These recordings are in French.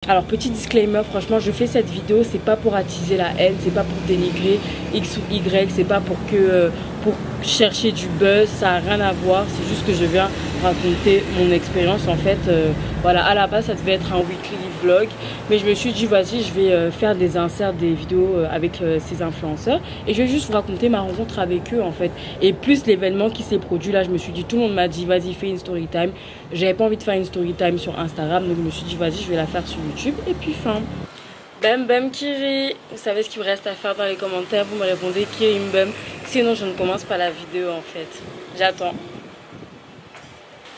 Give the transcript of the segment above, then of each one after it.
Alors petit disclaimer, franchement je fais cette vidéo, c'est pas pour attiser la haine, c'est pas pour dénigrer X ou Y, c'est pas pour chercher du buzz, ça a rien à voir, c'est juste que je viens raconter mon expérience en fait. Voilà, à la base ça devait être un weekly vlog, mais je me suis dit vas-y je vais faire des inserts, des vidéos avec ces influenceurs et je vais juste vous raconter ma rencontre avec eux en fait, et plus l'événement qui s'est produit. Là je me suis dit, tout le monde m'a dit vas-y fais une story time, j'avais pas envie de faire une story time sur Instagram, donc je me suis dit vas-y je vais la faire sur YouTube et puis fin. Bam bam Kiri, vous savez ce qu'il vous reste à faire dans les commentaires, vous me répondez Kiri bam, sinon je ne commence pas la vidéo en fait, j'attends.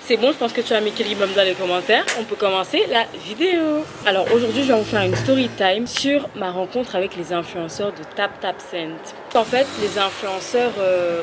C'est bon, je pense que tu as mis Kiri bam dans les commentaires, on peut commencer la vidéo. Alors aujourd'hui je vais vous faire une story time sur ma rencontre avec les influenceurs de TapTapSend. En fait les influenceurs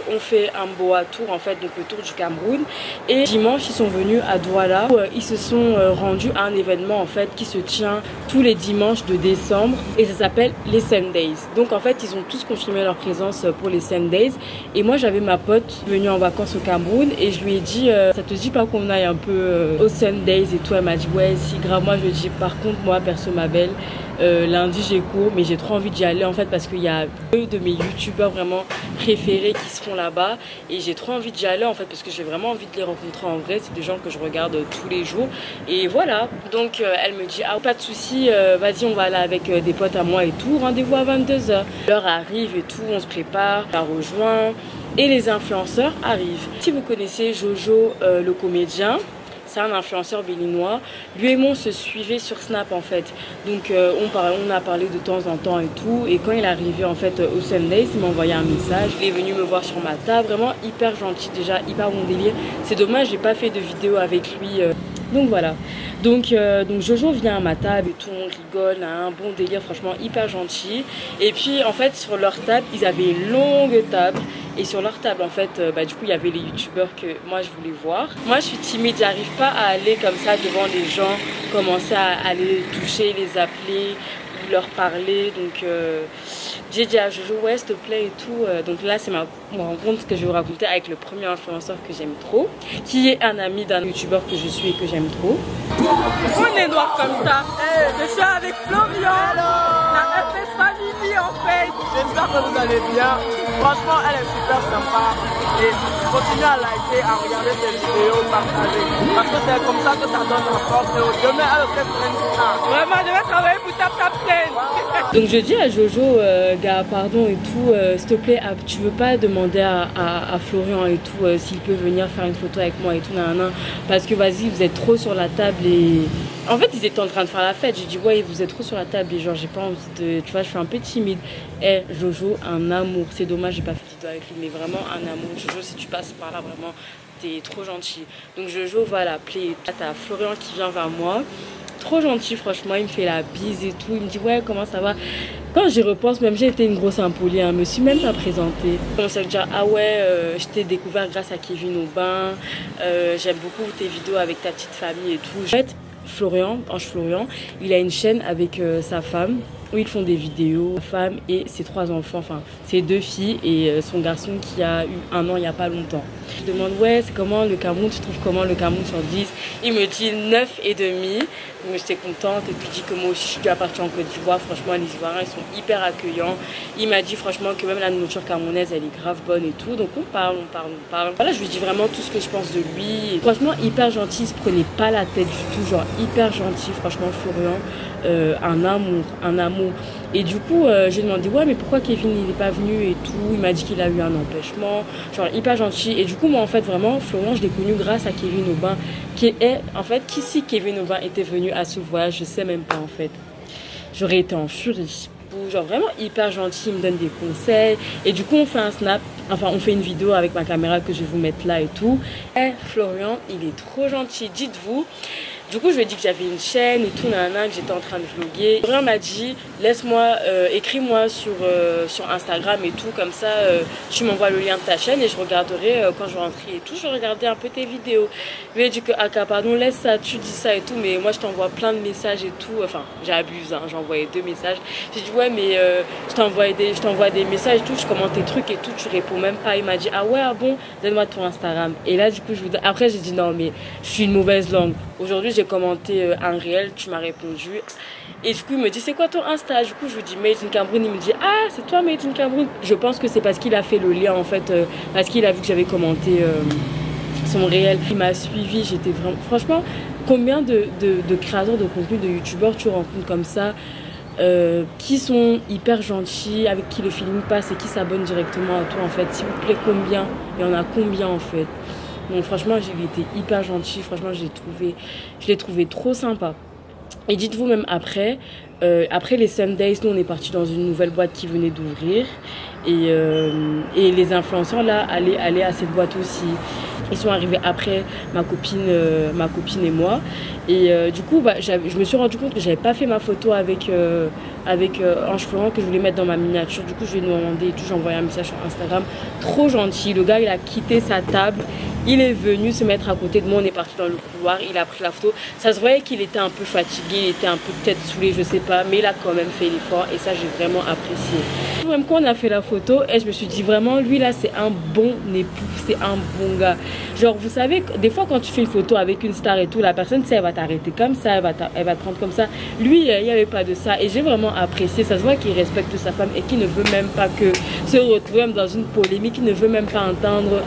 ont fait un boa tour en fait, donc le tour du Cameroun, et dimanche ils sont venus à Douala où ils se sont rendus à un événement en fait qui se tient tous les dimanches de décembre et ça s'appelle les Sundays. Donc en fait ils ont tous confirmé leur présence pour les Sundays et moi j'avais ma pote venue en vacances au Cameroun et je lui ai dit ça te dit pas qu'on aille un peu aux Sundays et tout. Elle m'a dit ouais si grave. Moi je lui ai dit par contre moi perso ma belle, lundi j'ai cours mais j'ai trop envie d'y aller en fait parce qu'il y a deux de mes youtubeurs vraiment préférés qui seront là-bas et j'ai trop envie d'y aller en fait parce que j'ai vraiment envie de les rencontrer en vrai. C'est des gens que je regarde tous les jours et voilà. Donc elle me dit ah pas de souci, vas-y on va aller avec des potes à moi et tout, rendez-vous à 22 h. L'heure arrive et tout, on se prépare, on la rejoint et les influenceurs arrivent. Si vous connaissez Jojo le comédien, c'est un influenceur béninois. Lui et moi on se suivait sur Snap en fait. Donc on a parlé de temps en temps et tout. Et quand il est arrivé en fait au Sundays, il m'a envoyé un message. Il est venu me voir sur ma table. Vraiment hyper gentil déjà, hyper bon délire. C'est dommage, j'ai pas fait de vidéo avec lui. Donc voilà. Donc Jojo vient à ma table et tout, on rigole, un bon délire, franchement hyper gentil. Et puis en fait sur leur table, ils avaient une longue table. Et sur leur table en fait, du coup il y avait les youtubeurs que moi je voulais voir. Moi je suis timide, j'arrive pas à aller comme ça devant les gens, commencer à les toucher, les appeler ou leur parler. Donc j'ai dit à Jojo ouais s'il te plaît et tout. Donc là c'est ma rencontre que je vais vous raconter avec le premier influenceur que j'aime trop, qui est un ami d'un youtubeur que je suis et que j'aime trop. On est noir comme ça. Hey, je suis avec Florian, la FS Family en fait. J'espère que vous allez bien. Franchement, elle est super sympa. Et continuez à liker, à regarder ses vidéos, partager. Parce que c'est comme ça que ça donne la force. Et demain, elle fait plein. Vraiment, je vais travailler pour TapTapSend. Donc je dis à Jojo, gars, pardon et tout, s'il te plaît, tu veux pas demander à Florian et tout s'il peut venir faire une photo avec moi et tout, nanana, parce que vas-y, vous êtes trop sur la table et... En fait, ils étaient en train de faire la fête. J'ai dit, ouais, vous êtes trop sur la table et genre, j'ai pas envie de... Tu vois, je suis un peu timide. Eh, Jojo, un amour. C'est dommage, j'ai pas fait de vidéo avec lui, mais vraiment un amour. Jojo, si tu passes par là, vraiment, t'es trop gentil. Donc Jojo va l'appeler. T'as Florian qui vient vers moi. Trop gentil, franchement. Il me fait la bise et tout. Il me dit, ouais, comment ça va? Quand j'y repense, même j'ai été une grosse impolie. Je me suis même pas présentée. Je commençais à me dire, ah ouais, je t'ai découvert grâce à Kevin Aubin. J'aime beaucoup tes vidéos avec ta petite famille et tout. En fait, Florian, Ange Florian, il a une chaîne avec sa femme où ils font des vidéos, sa femme et ses 3 enfants, enfin ses 2 filles et son garçon qui a eu 1 an il n'y a pas longtemps. Je demande ouais c'est comment le Cameroun, tu trouves comment le Cameroun sur 10? Il me dit 9,5. Donc j'étais contente et puis il dit que moi aussi je suis déjà partie en Côte d'Ivoire. Franchement les Ivoiriens ils sont hyper accueillants. Il m'a dit franchement que même la nourriture camerounaise elle est grave bonne et tout. Donc on parle. Voilà, je lui dis vraiment tout ce que je pense de lui. Et franchement hyper gentil, il se prenait pas la tête du tout, genre hyper gentil franchement Florian. Un amour. Et du coup j'ai demandé ouais mais pourquoi Kevin il est pas venu et tout. Il m'a dit qu'il a eu un empêchement, genre hyper gentil. Et du coup moi en fait vraiment Florian je l'ai connu grâce à Kevin Aubin qui est en fait qui si Kevin Aubin était venu à ce voyage je sais même pas en fait. J'aurais été en furie. Genre vraiment hyper gentil, il me donne des conseils et du coup on fait un snap, enfin on fait une vidéo avec ma caméra que je vais vous mettre là et tout. Et Florian il est trop gentil, dites-vous. Du coup je lui ai dit que j'avais une chaîne et tout, nanana, que j'étais en train de vlogger. Florian m'a dit laisse-moi, écris-moi sur Instagram et tout, comme ça tu m'envoies le lien de ta chaîne et je regarderai quand je rentrerai et tout, je regardais un peu tes vidéos. Je lui ai dit que Aka pardon laisse ça, tu dis ça et tout, mais moi je t'envoie plein de messages et tout, enfin j'abuse, hein, j'ai envoyé 2 messages. J'ai dit ouais mais je t'envoie des messages et tout, je commente tes trucs et tout, tu réponds même pas. Il m'a dit ah ouais ah bon, donne-moi ton Instagram. Et là du coup après j'ai dit non mais je suis une mauvaise langue. Aujourd'hui, j'ai commenté un réel, tu m'as répondu. Et du coup, il me dit, c'est quoi ton Insta? Du coup, je lui dis Made in Cameroun. Il me dit, ah, c'est toi Made in Cameroun. Je pense que c'est parce qu'il a fait le lien, en fait, parce qu'il a vu que j'avais commenté son réel. Il m'a suivi, j'étais vraiment... Franchement, combien de créateurs de contenu, de youtubeurs tu rencontres comme ça qui sont hyper gentils, avec qui le feeling passe et qui s'abonnent directement à toi, en fait. S'il vous plaît, combien? Il y en a combien, en fait? Donc franchement, il était hyper gentil. Franchement, je l'ai trouvé trop sympa. Et dites-vous même après les Sundays, nous on est parti dans une nouvelle boîte qui venait d'ouvrir. Et les influenceurs là allaient à cette boîte aussi. Ils sont arrivés après ma copine et moi. Et du coup, je me suis rendu compte que j'avais pas fait ma photo avec Ange Florent, que je voulais mettre dans ma miniature. Du coup, je lui ai demandé et tout, j'ai envoyé un message sur Instagram. Trop gentil. Le gars, il a quitté sa table. Il est venu se mettre à côté de moi. On est parti dans le couloir. Il a pris la photo. Ça se voyait qu'il était un peu fatigué. Il était un peu peut-être saoulé, je sais pas. Mais il a quand même fait l'effort. Et ça, j'ai vraiment apprécié. Même quand on a fait la photo, et je me suis dit vraiment, lui là, c'est un bon époux. C'est un bon gars. Genre, vous savez, des fois, quand tu fais une photo avec une star et tout, la personne, elle va t'arrêter comme ça. Elle va te prendre comme ça. Lui, il n'y avait pas de ça. Et j'ai vraiment apprécié. Ça se voit qu'il respecte sa femme et qu'il ne veut même pas que se retrouver même dans une polémique. Il ne veut même pas entendre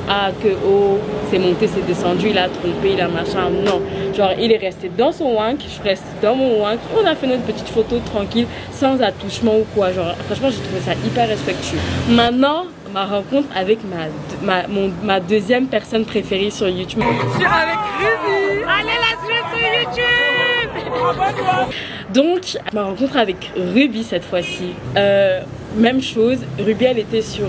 oh, c'est monté, c'est descendu, il a trompé, il a machin. Non. Genre, il est resté dans son wank, je reste dans mon wank. On a fait notre petite photo tranquille, sans attouchement ou quoi. Genre, franchement, j'ai trouvé ça hyper respectueux. Maintenant, ma rencontre avec ma deuxième personne préférée sur YouTube. Je suis avec Ruby. Allez la suite sur YouTube. Donc, ma rencontre avec Ruby cette fois-ci. Même chose, Ruby, elle était toujours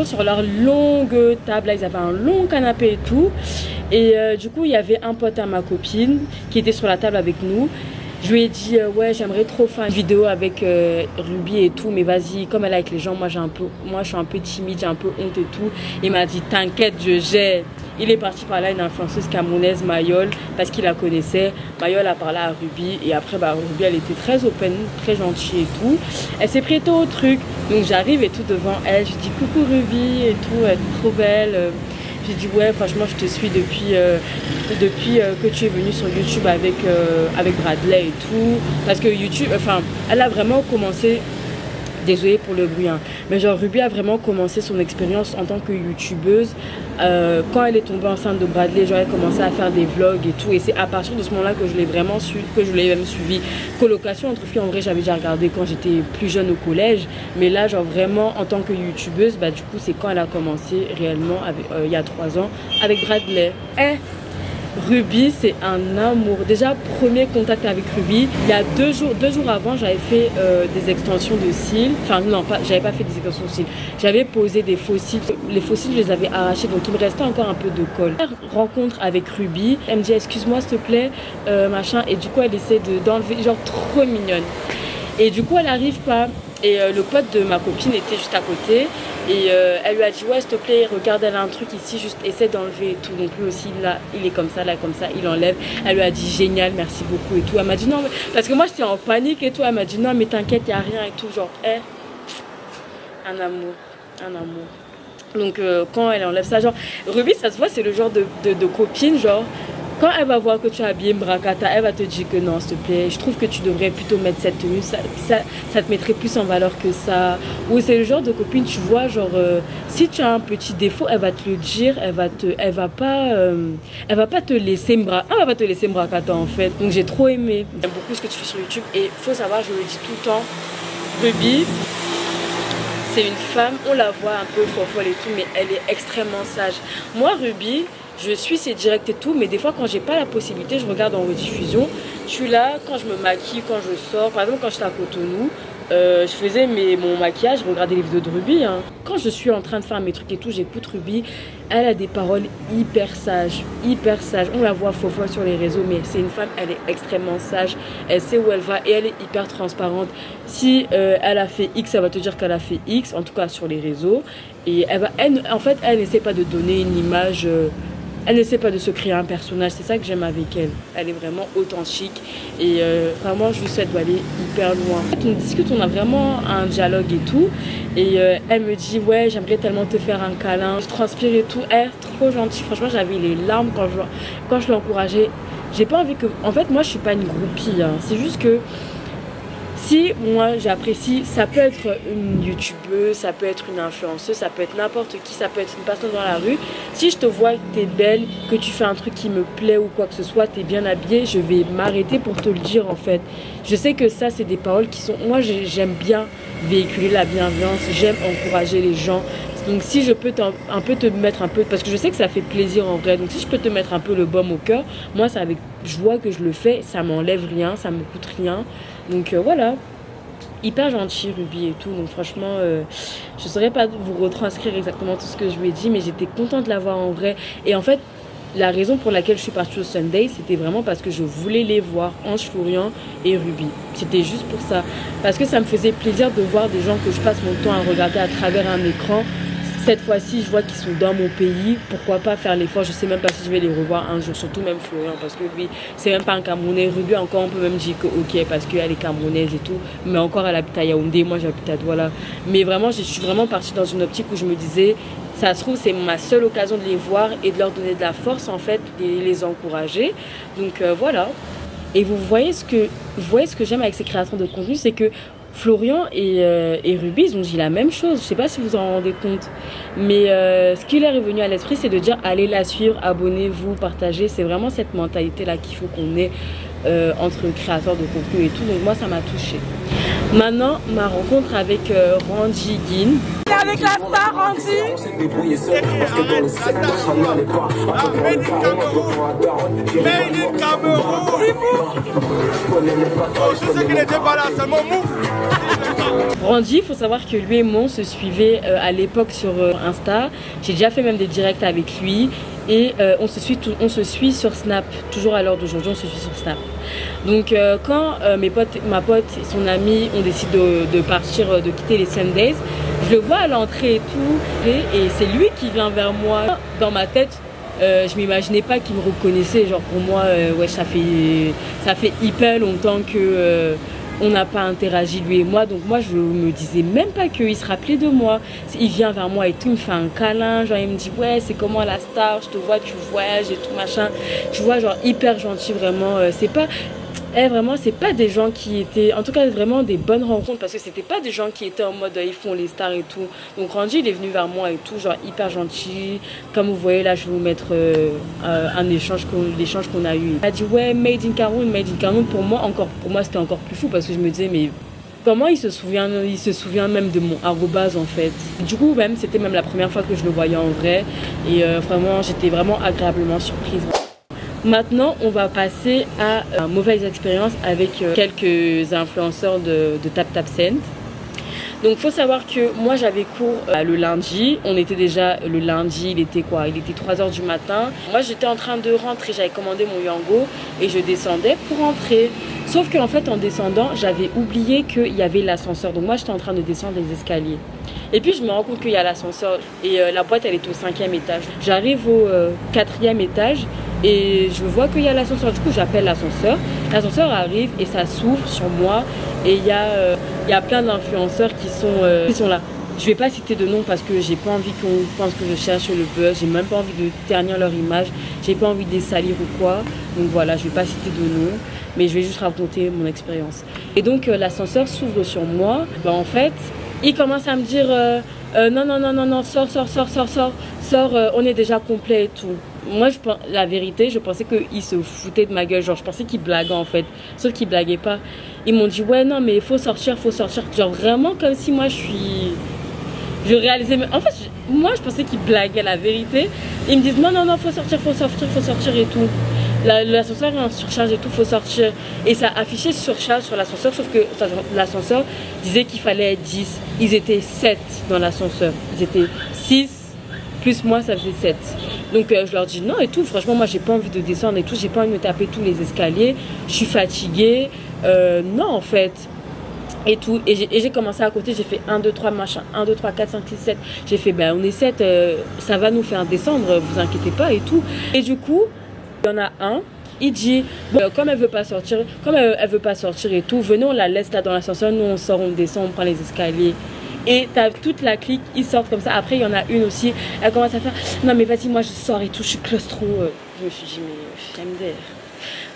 sur leur longue table. Là, ils avaient un long canapé et tout. Et du coup, il y avait un pote à ma copine qui était sur la table avec nous. Je lui ai dit, ouais, j'aimerais trop faire une vidéo avec Ruby et tout, mais vas-y, comme elle est avec les gens, moi je suis un peu timide, j'ai un peu honte et tout. Il m'a dit, t'inquiète, je gère. Il est parti par là une influenceuse camerounaise, Mayol, parce qu'il la connaissait. Mayol a parlé à Ruby et après, Ruby, elle était très open, très gentille et tout. Elle s'est prêtée au truc, donc j'arrive et tout devant elle. Je dis coucou Ruby et tout, elle est trop belle. J'ai dit ouais, franchement je te suis depuis que tu es venue sur YouTube avec Bradley et tout, parce que YouTube, enfin elle a vraiment commencé, désolée pour le bruit, hein, mais genre Ruby a vraiment commencé son expérience en tant que youtubeuse quand elle est tombée enceinte de Bradley. Genre elle a commencé à faire des vlogs et tout, et c'est à partir de ce moment là que je l'ai vraiment même suivi. Colocation entre filles, en vrai j'avais déjà regardé quand j'étais plus jeune au collège, mais là genre vraiment en tant que youtubeuse, du coup c'est quand elle a commencé réellement il y a 3 ans avec Bradley. Ruby, c'est un amour. Déjà, premier contact avec Ruby, il y a 2 jours avant, j'avais fait des extensions de cils. Enfin, non, j'avais pas fait des extensions de cils. J'avais posé des faux cils. Les faux cils, je les avais arrachés, donc il me restait encore un peu de colle. Rencontre avec Ruby, elle me dit, excuse-moi, s'il te plaît, machin. Et du coup, elle essaie d'enlever, genre trop mignonne. Et du coup, elle n'arrive pas. Et le pote de ma copine était juste à côté. Et elle lui a dit, ouais, s'il te plaît, regarde, elle a un truc ici, juste essaie d'enlever et tout. Donc lui aussi, là, il est comme ça, il enlève. Elle lui a dit, génial, merci beaucoup et tout. Elle m'a dit, non, mais... parce que moi, j'étais en panique et tout. Elle m'a dit, non, mais t'inquiète, il n'y a rien et tout. Genre, un amour. Donc quand elle enlève ça, genre, Ruby, ça se voit, c'est le genre de copine, genre... Quand elle va voir que tu es habillée Mbrakata, elle va te dire que non, s'il te plaît, je trouve que tu devrais plutôt mettre cette tenue, ça te mettrait plus en valeur que ça. Ou c'est le genre de copine, tu vois, genre, si tu as un petit défaut, elle va te le dire, elle va pas te laisser Mbrakata en fait. Donc j'ai trop aimé. J'aime beaucoup ce que tu fais sur YouTube et faut savoir, je le dis tout le temps, Ruby, c'est une femme, on la voit un peu folle et tout, mais elle est extrêmement sage. Moi, Ruby, je suis ses directs et tout, mais des fois quand j'ai pas la possibilité, je regarde en rediffusion. Je suis là quand je me maquille, quand je sors. Par exemple, quand j'étais à Cotonou, je faisais mon maquillage, je regardais les vidéos de Ruby. Hein. Quand je suis en train de faire mes trucs et tout, j'écoute Ruby. Elle a des paroles hyper sages, hyper sages. On la voit folle sur les réseaux, mais c'est une femme, elle est extrêmement sage. Elle sait où elle va et elle est hyper transparente. Si elle a fait X, elle va te dire qu'elle a fait X, en tout cas sur les réseaux. Et en fait, elle n'essaie pas de donner une image... elle ne sait pas de se créer un personnage. C'est ça que j'aime avec elle. Elle est vraiment authentique et vraiment je lui souhaite d'aller hyper loin. En fait, on discute, on a vraiment un dialogue et tout. Et elle me dit ouais, j'aimerais tellement te faire un câlin. Je transpire et tout. Elle est trop gentille. Franchement, j'avais les larmes quand je l'encourageais. J'ai pas envie que... En fait, moi, je suis pas une groupie. Hein. C'est juste que si moi j'apprécie, ça peut être une youtubeuse, ça peut être une influenceuse, ça peut être n'importe qui, ça peut être une personne dans la rue. Si je te vois que tu es belle, que tu fais un truc qui me plaît ou quoi que ce soit, tu es bien habillée, je vais m'arrêter pour te le dire en fait. Je sais que ça c'est des paroles qui sont... Moi j'aime bien véhiculer la bienveillance, j'aime encourager les gens. Donc si je peux un peu te mettre un peu, parce que je sais que ça fait plaisir en vrai, donc si je peux te mettre un peu le baume au cœur, moi c'est avec joie que je le fais, ça m'enlève rien, ça me coûte rien. Donc voilà, hyper gentil Ruby et tout, donc franchement je ne saurais pas vous retranscrire exactement tout ce que je lui ai dit, mais j'étais contente de la voir en vrai. Et en fait la raison pour laquelle je suis partie au Sunday, c'était vraiment parce que je voulais les voir, Ange Florian et Ruby. C'était juste pour ça, parce que ça me faisait plaisir de voir des gens que je passe mon temps à regarder à travers un écran. Cette fois-ci, je vois qu'ils sont dans mon pays. Pourquoi pas faire l'effort? Je sais même pas si je vais les revoir un jour. Surtout même Florian, parce que lui, c'est même pas un Camerounais. Ruby, encore, on peut même dire que ok, parce qu'elle est camerounaise et tout. Mais encore, elle habite à Yaoundé. Moi, j'habite à Douala. Mais vraiment, je suis vraiment partie dans une optique où je me disais, ça se trouve, c'est ma seule occasion de les voir et de leur donner de la force, en fait, de les encourager. Donc voilà. Et vous voyez ce que j'aime avec ces créateurs de contenu, c'est que Florian et Ruby, ils ont dit la même chose. Je sais pas si vous en rendez compte. Mais ce qui leur est venu à l'esprit, c'est de dire allez la suivre, abonnez-vous, partagez. C'est vraiment cette mentalité-là qu'il faut qu'on ait entre créateurs de contenu et tout. Donc moi, ça m'a touchée. Maintenant, ma rencontre avec Randy Guin. Avec la star Randy. Made in Cameroun. Je sais qu'il n'était pas là, c'est mon mouf. Randy, il faut savoir que lui et moi on se suivait à l'époque sur Insta. J'ai déjà fait même des directs avec lui. Et on se suit sur Snap, toujours à l'heure d'aujourd'hui, on se suit sur Snap. Donc quand ma pote et son ami ont décidé de partir, de quitter les Sundays, je le vois à l'entrée et tout, et c'est lui qui vient vers moi. Dans ma tête, je m'imaginais pas qu'il me reconnaissait. Genre pour moi, ouais, ça fait hyper longtemps que... on n'a pas interagi lui et moi, donc moi je me disais même pas qu'il se rappelait de moi. Il vient vers moi et tout, il me fait un câlin, genre il me dit ouais c'est comment la star, je te vois tu voyages et tout machin. Je vois genre hyper gentil vraiment, c'est pas... vraiment c'est pas des gens qui étaient, en tout cas vraiment des bonnes rencontres, parce que c'était pas des gens qui étaient en mode ils font les stars et tout. Donc Randy il est venu vers moi et tout, genre hyper gentil. Comme vous voyez là, je vais vous mettre l'échange qu'on a eu. Il a dit ouais made in Cameroun, made in Cameroun. Pour moi c'était encore plus fou, parce que je me disais mais comment il se souvient même de mon arrobase en fait. Du coup même c'était même la première fois que je le voyais en vrai, et vraiment j'étais vraiment agréablement surprise. Maintenant, on va passer à une mauvaise expérience avec quelques influenceurs de TapTapSend. Donc, il faut savoir que moi, j'avais cours le lundi. On était déjà le lundi, il était quoi? Il était 3 h du matin. Moi, j'étais en train de rentrer. J'avais commandé mon Yango et je descendais pour rentrer. Sauf qu'en fait, en descendant, j'avais oublié qu'il y avait l'ascenseur. Donc, moi, j'étais en train de descendre les escaliers. Et puis, je me rends compte qu'il y a l'ascenseur et la boîte, elle est au 5e étage. J'arrive au 4e étage. Et je vois qu'il y a l'ascenseur, du coup j'appelle l'ascenseur. L'ascenseur arrive et ça s'ouvre sur moi. Et il y a plein d'influenceurs qui sont là. Je vais pas citer de nom parce que j'ai pas envie qu'on pense que je cherche le buzz. J'ai même pas envie de ternir leur image. J'ai pas envie de les salir ou quoi. Donc voilà, je vais pas citer de nom. Mais je vais juste raconter mon expérience. Et donc l'ascenseur s'ouvre sur moi. Ben, en fait, il commence à me dire non, sors, on est déjà complet et tout. Moi, la vérité, je pensais qu'il se foutait de ma gueule. Genre, je pensais qu'il blaguait en fait. Sauf qu'il blaguait pas. Ils m'ont dit, ouais, non, mais il faut sortir. Genre, vraiment comme si moi, je réalisais. En fait, moi, je pensais qu'ils blaguaient la vérité. Ils me disent, non, faut sortir et tout. L'ascenseur est en surcharge et tout, faut sortir. Et ça affichait surcharge sur l'ascenseur, sauf que l'ascenseur disait qu'il fallait être 10. Ils étaient 7 dans l'ascenseur. Ils étaient 6, plus moi, ça faisait 7. Donc je leur dis non et tout. Franchement, moi, j'ai pas envie de descendre et tout. J'ai pas envie de me taper tous les escaliers. Je suis fatiguée. Non, en fait. et tout, et j'ai commencé à côté, j'ai fait 1, 2, 3 machin, 1, 2, 3, 4, 5, 6, 7, j'ai fait ben on est 7, ça va nous faire descendre, vous inquiétez pas et tout. Et du coup il y en a un, il dit bon, comme elle veut pas sortir, et tout, venez on la laisse là dans l'ascenseur, nous on sort, on descend, on prend les escaliers. Et t'as toute la clique, ils sortent comme ça. Après il y en a une aussi, elle commence à faire non mais vas-y moi je sors et tout, je suis claustro. Je me suis dit mais femme d'air.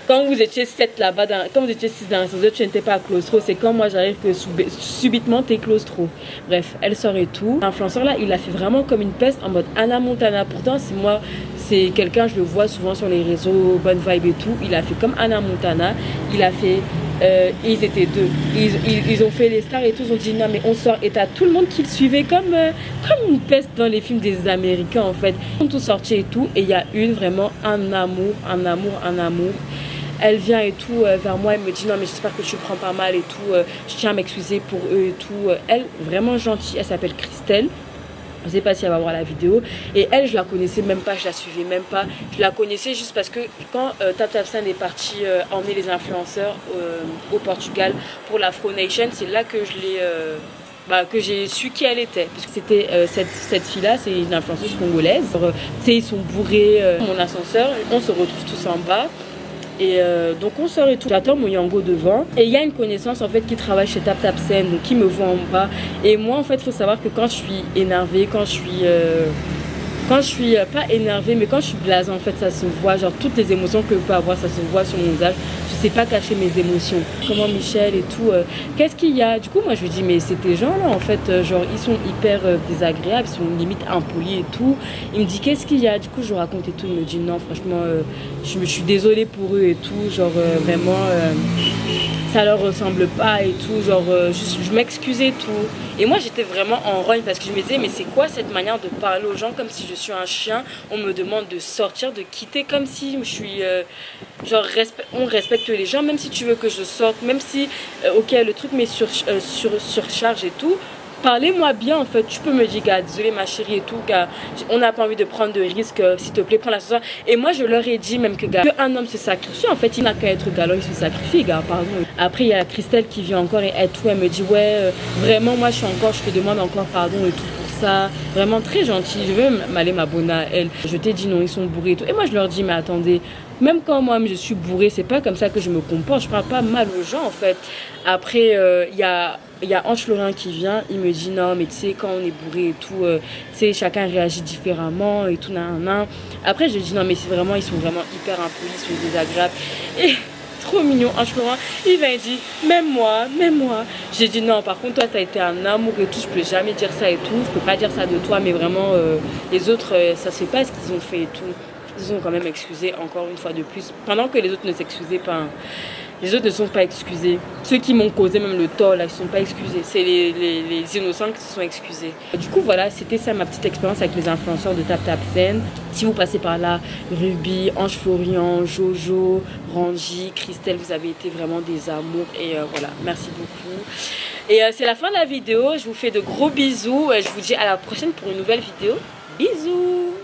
Quand vous étiez 7 là-bas, quand vous étiez 6 dans l'ascenseur, tu n'étais pas claustro. C'est quand moi j'arrive que subitement t'es claustro. Bref, elle sort et tout. L'influenceur là, il a fait vraiment comme une peste en mode Hannah Montana. Pourtant, c'est quelqu'un, je le vois souvent sur les réseaux, bonne vibe et tout. Il a fait comme Hannah Montana. Il a fait. Ils étaient 2. Ils ont fait les stars et tout. Ils ont dit non, mais on sort. Et t'as tout le monde qui le suivait comme une peste dans les films des Américains en fait. Ils sont tous sortis et tout. Et il y a vraiment un amour. Elle vient et tout vers moi, elle me dit non mais j'espère que tu prends pas mal et tout, je tiens à m'excuser pour eux et tout. Elle, vraiment gentille, elle s'appelle Christelle, je sais pas si elle va voir la vidéo. Et elle, je la connaissais même pas, je la suivais même pas, je la connaissais juste parce que quand TapTapSend est parti emmener les influenceurs au Portugal pour l'Afro Nation, c'est là que que j'ai su qui elle était, parce que c'était cette fille là, c'est une influenceuse congolaise. Ils sont bourrés mon ascenseur, on se retrouve tous en bas. Et donc on sort et tout, j'attends mon Yango devant et il y a une connaissance en fait qui travaille chez TapTapSend, donc qui me voit en bas. Et moi en fait il faut savoir que quand je suis énervée, quand je suis pas énervée mais quand je suis blasée en fait ça se voit, genre toutes les émotions que je peux avoir ça se voit sur mon visage. Je sais pas cacher mes émotions. Comment Michel et tout, qu'est-ce qu'il y a? Du coup moi je lui dis mais c'est tes gens là en fait, genre ils sont hyper désagréables, ils sont limite impolis et tout. Il me dit qu'est-ce qu'il y a? Du coup je lui raconte et tout, il me dit non franchement je suis désolée pour eux et tout, genre vraiment ça leur ressemble pas et tout, genre je m'excusais et tout. Et moi j'étais vraiment en rogne parce que je me disais mais c'est quoi cette manière de parler aux gens comme si je suis un chien? On me demande de sortir, de quitter comme si je suis genre on respecte les gens, même si tu veux que je sorte, même si ok le truc met surcharge et tout. Parlez-moi bien en fait, tu peux me dire gars désolé ma chérie et tout gars, on n'a pas envie de prendre de risques, s'il te plaît prends l'ascenseur. Et moi je leur ai dit même que gars, qu'un homme se sacrifie en fait, il n'a qu'à être galant, il se sacrifie gars, pardon. Après il y a Christelle qui vient encore et elle me dit ouais vraiment moi je te demande encore pardon et tout pour ça, vraiment très gentil, je vais m'aller m'abonner à elle. Je t'ai dit non ils sont bourrés et tout, et moi je leur dis mais attendez, même quand moi je suis bourrée, c'est pas comme ça que je me comporte, je parle pas mal aux gens en fait. Après il y a Ange Laurent qui vient, il me dit non mais tu sais quand on est bourré et tout, tu sais chacun réagit différemment et tout nan. Après je dis non mais c'est vraiment, ils sont vraiment hyper impolis, ils sont désagréables. Et trop mignon, Ange Laurent, il vient et dit même moi. J'ai dit non par contre toi t'as été un amour et tout, je peux jamais dire ça et tout, je peux pas dire ça de toi mais vraiment les autres ça se fait pas ce qu'ils ont fait et tout. Ils ont quand même excusé encore une fois de plus, pendant que les autres ne s'excusaient pas. Les autres ne sont pas excusés. Ceux qui m'ont causé même le tort là, ils ne sont pas excusés. C'est les innocents qui se sont excusés. Du coup voilà, c'était ça ma petite expérience avec les influenceurs de TapTapSend. Si vous passez par là, Ruby, Ange Florian, Jojo, Ranji, Christelle, vous avez été vraiment des amours. Et voilà, merci beaucoup. Et c'est la fin de la vidéo. Je vous fais de gros bisous. Je vous dis à la prochaine pour une nouvelle vidéo. Bisous.